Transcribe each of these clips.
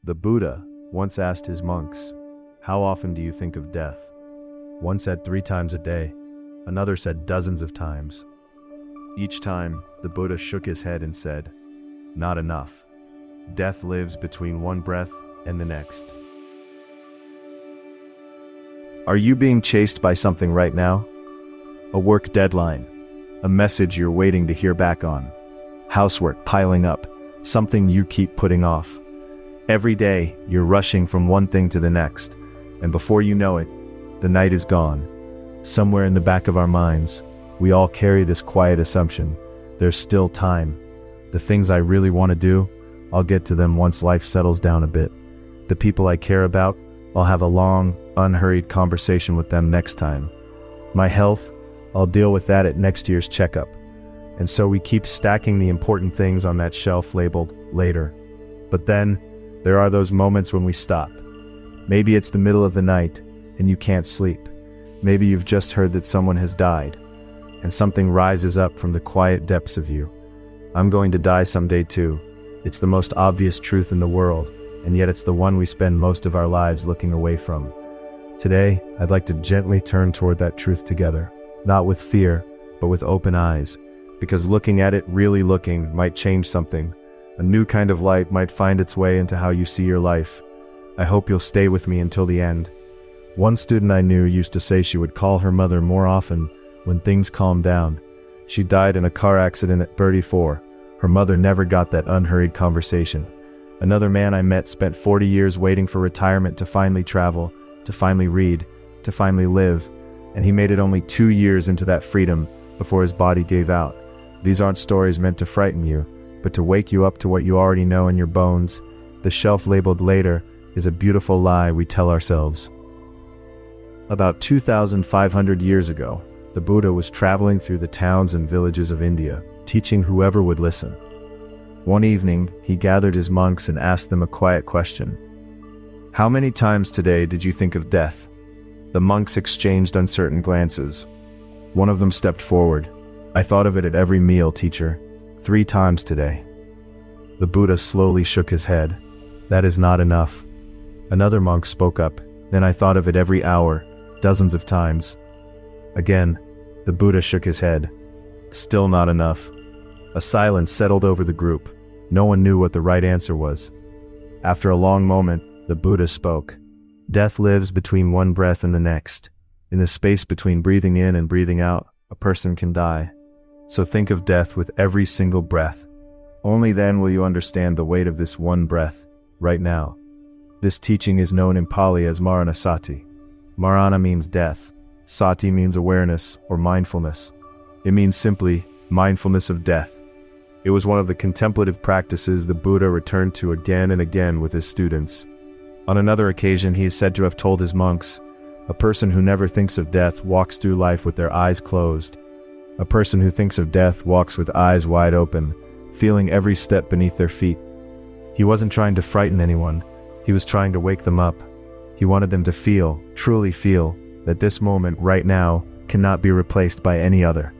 The Buddha once asked his monks, "How often do you think of death?" One said 3 times a day. Another said dozens of times. Each time, the Buddha shook his head and said, "Not enough. Death lives between one breath and the next." Are you being chased by something right now? A work deadline, a message you're waiting to hear back on, housework piling up, something you keep putting off. Every day, you're rushing from one thing to the next, and before you know it, the night is gone. Somewhere in the back of our minds, we all carry this quiet assumption: there's still time. The things I really want to do, I'll get to them once life settles down a bit. The people I care about, I'll have a long, unhurried conversation with them next time. My health, I'll deal with that at next year's checkup. And so we keep stacking the important things on that shelf labeled later. But then, there are those moments when we stop. Maybe it's the middle of the night, and you can't sleep. Maybe you've just heard that someone has died, and something rises up from the quiet depths of you. I'm going to die someday too. It's the most obvious truth in the world, and yet it's the one we spend most of our lives looking away from. Today, I'd like to gently turn toward that truth together, not with fear, but with open eyes, because looking at it, really looking, might change something. A new kind of light might find its way into how you see your life. I hope you'll stay with me until the end. One student I knew used to say she would call her mother more often when things calmed down. She died in a car accident at 34. Her mother never got that unhurried conversation. Another man I met spent 40 years waiting for retirement to finally travel, to finally read, to finally live, and he made it only 2 years into that freedom before his body gave out. These aren't stories meant to frighten you, but to wake you up to what you already know in your bones. The shelf labeled later is a beautiful lie we tell ourselves. About 2,500 years ago, the Buddha was traveling through the towns and villages of India, teaching whoever would listen. One evening, he gathered his monks and asked them a quiet question. "How many times today did you think of death?" The monks exchanged uncertain glances. One of them stepped forward. "I thought of it at every meal, teacher. 3 times today." The Buddha slowly shook his head. "That is not enough." Another monk spoke up. "Then I thought of it every hour, dozens of times." Again, the Buddha shook his head. Still not enough. A silence settled over the group. No one knew what the right answer was. After a long moment, the Buddha spoke. "Death lives between one breath and the next. In the space between breathing in and breathing out, a person can die. So think of death with every single breath. Only then will you understand the weight of this one breath, right now." This teaching is known in Pali as Maranasati. Marana means death. Sati means awareness or mindfulness. It means simply mindfulness of death. It was one of the contemplative practices the Buddha returned to again and again with his students. On another occasion, he is said to have told his monks, "A person who never thinks of death walks through life with their eyes closed. A person who thinks of death walks with eyes wide open, feeling every step beneath their feet." He wasn't trying to frighten anyone. He was trying to wake them up. He wanted them to feel, truly feel, that this moment right now cannot be replaced by any other.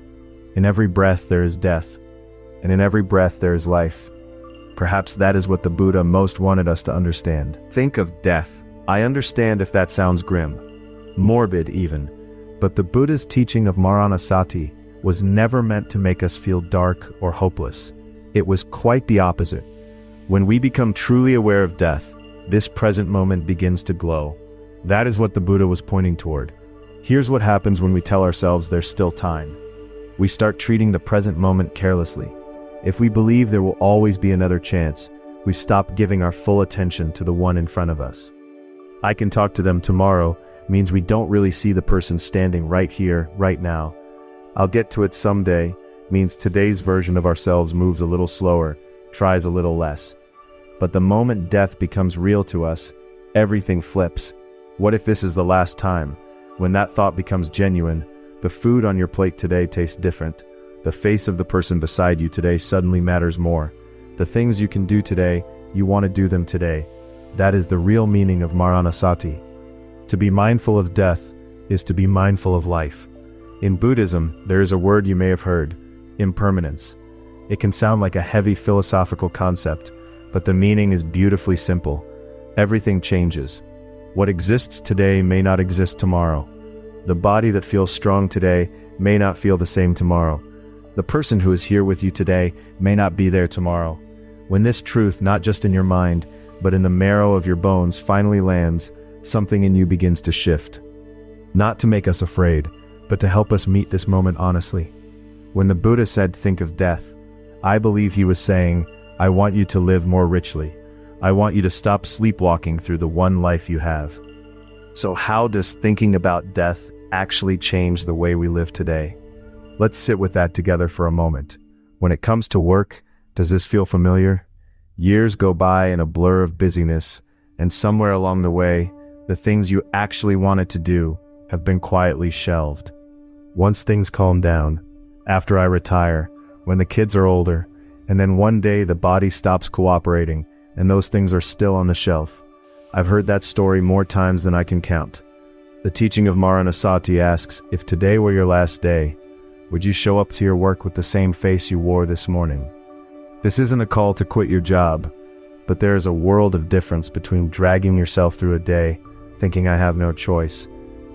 In every breath there is death, and in every breath there is life. Perhaps that is what the Buddha most wanted us to understand. Think of death. I understand if that sounds grim, morbid even, but the Buddha's teaching of Maranasati was never meant to make us feel dark or hopeless. It was quite the opposite. When we become truly aware of death, this present moment begins to glow. That is what the Buddha was pointing toward. Here's what happens when we tell ourselves there's still time. We start treating the present moment carelessly. If we believe there will always be another chance, we stop giving our full attention to the one in front of us. "I can talk to them tomorrow" means we don't really see the person standing right here, right now. "I'll get to it someday" means today's version of ourselves moves a little slower, tries a little less. But the moment death becomes real to us, everything flips. What if this is the last time? When that thought becomes genuine, the food on your plate today tastes different. The face of the person beside you today suddenly matters more. The things you can do today, you want to do them today. That is the real meaning of Maranasati. To be mindful of death is to be mindful of life. In Buddhism, there is a word you may have heard, impermanence. It can sound like a heavy philosophical concept, but the meaning is beautifully simple. Everything changes. What exists today may not exist tomorrow. The body that feels strong today may not feel the same tomorrow. The person who is here with you today may not be there tomorrow. When this truth, not just in your mind, but in the marrow of your bones, finally lands, something in you begins to shift. Not to make us afraid, but to help us meet this moment honestly. When the Buddha said, "Think of death," I believe he was saying, I want you to live more richly. I want you to stop sleepwalking through the one life you have. So how does thinking about death actually change the way we live today? Let's sit with that together for a moment. When it comes to work, does this feel familiar? Years go by in a blur of busyness, and somewhere along the way, the things you actually wanted to do have been quietly shelved. Once things calm down, after I retire, when the kids are older, and then one day the body stops cooperating, and those things are still on the shelf. I've heard that story more times than I can count. The teaching of Maranasati asks, if today were your last day, would you show up to your work with the same face you wore this morning? This isn't a call to quit your job, but there is a world of difference between dragging yourself through a day, thinking I have no choice,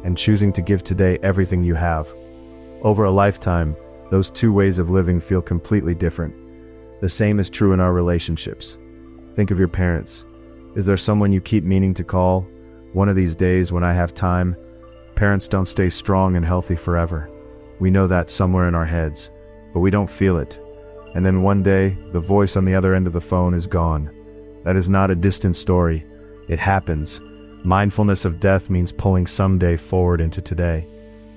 and choosing to give today everything you have. Over a lifetime, those two ways of living feel completely different. The same is true in our relationships. Think of your parents. Is there someone you keep meaning to call? One of these days when I have time. Parents don't stay strong and healthy forever. We know that somewhere in our heads, but we don't feel it. And then one day, the voice on the other end of the phone is gone. That is not a distant story. It happens. Mindfulness of death means pulling someday forward into today.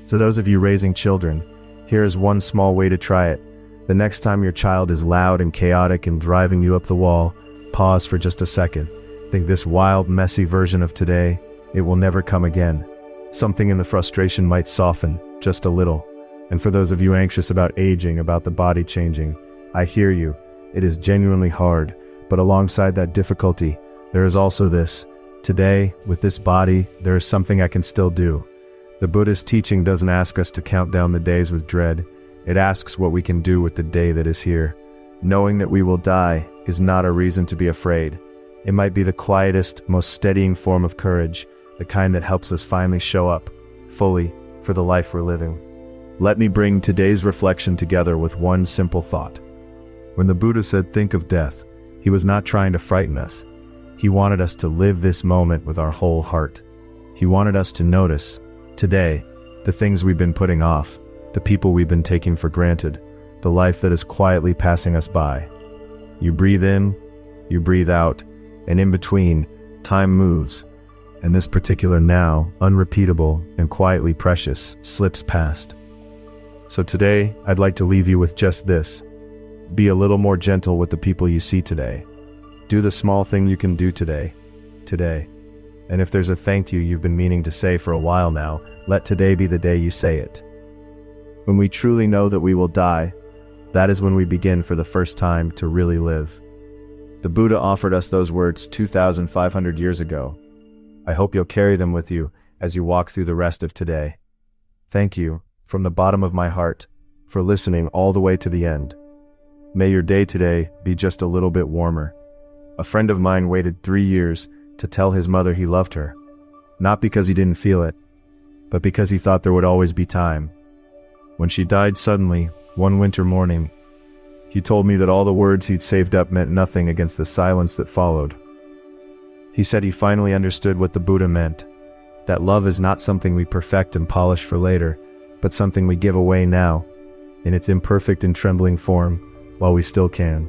So those of you raising children, here is one small way to try it. The next time your child is loud and chaotic and driving you up the wall, pause for just a second. Think this wild, messy version of today, it will never come again. Something in the frustration might soften, just a little. And for those of you anxious about aging, about the body changing, I hear you. It is genuinely hard, but alongside that difficulty, there is also this. Today, with this body, there is something I can still do. The Buddhist teaching doesn't ask us to count down the days with dread. It asks what we can do with the day that is here. Knowing that we will die is not a reason to be afraid. It might be the quietest, most steadying form of courage, the kind that helps us finally show up, fully, for the life we're living. Let me bring today's reflection together with one simple thought. When the Buddha said, "Think of death," he was not trying to frighten us. He wanted us to live this moment with our whole heart. He wanted us to notice, today, the things we've been putting off, the people we've been taking for granted, the life that is quietly passing us by. You breathe in, you breathe out, and in between, time moves, and this particular now, unrepeatable and quietly precious, slips past. So today, I'd like to leave you with just this. Be a little more gentle with the people you see today. Do the small thing you can do today. And if there's a thank you you've been meaning to say for a while now, let today be the day you say it. When we truly know that we will die, that is when we begin for the first time to really live. The Buddha offered us those words 2,500 years ago. I hope you'll carry them with you as you walk through the rest of today. Thank you, from the bottom of my heart, for listening all the way to the end. May your day today be just a little bit warmer. A friend of mine waited 3 years to tell his mother he loved her. Not because he didn't feel it, but because he thought there would always be time. When she died suddenly, one winter morning, he told me that all the words he'd saved up meant nothing against the silence that followed. He said he finally understood what the Buddha meant, that love is not something we perfect and polish for later, but something we give away now, in its imperfect and trembling form, while we still can.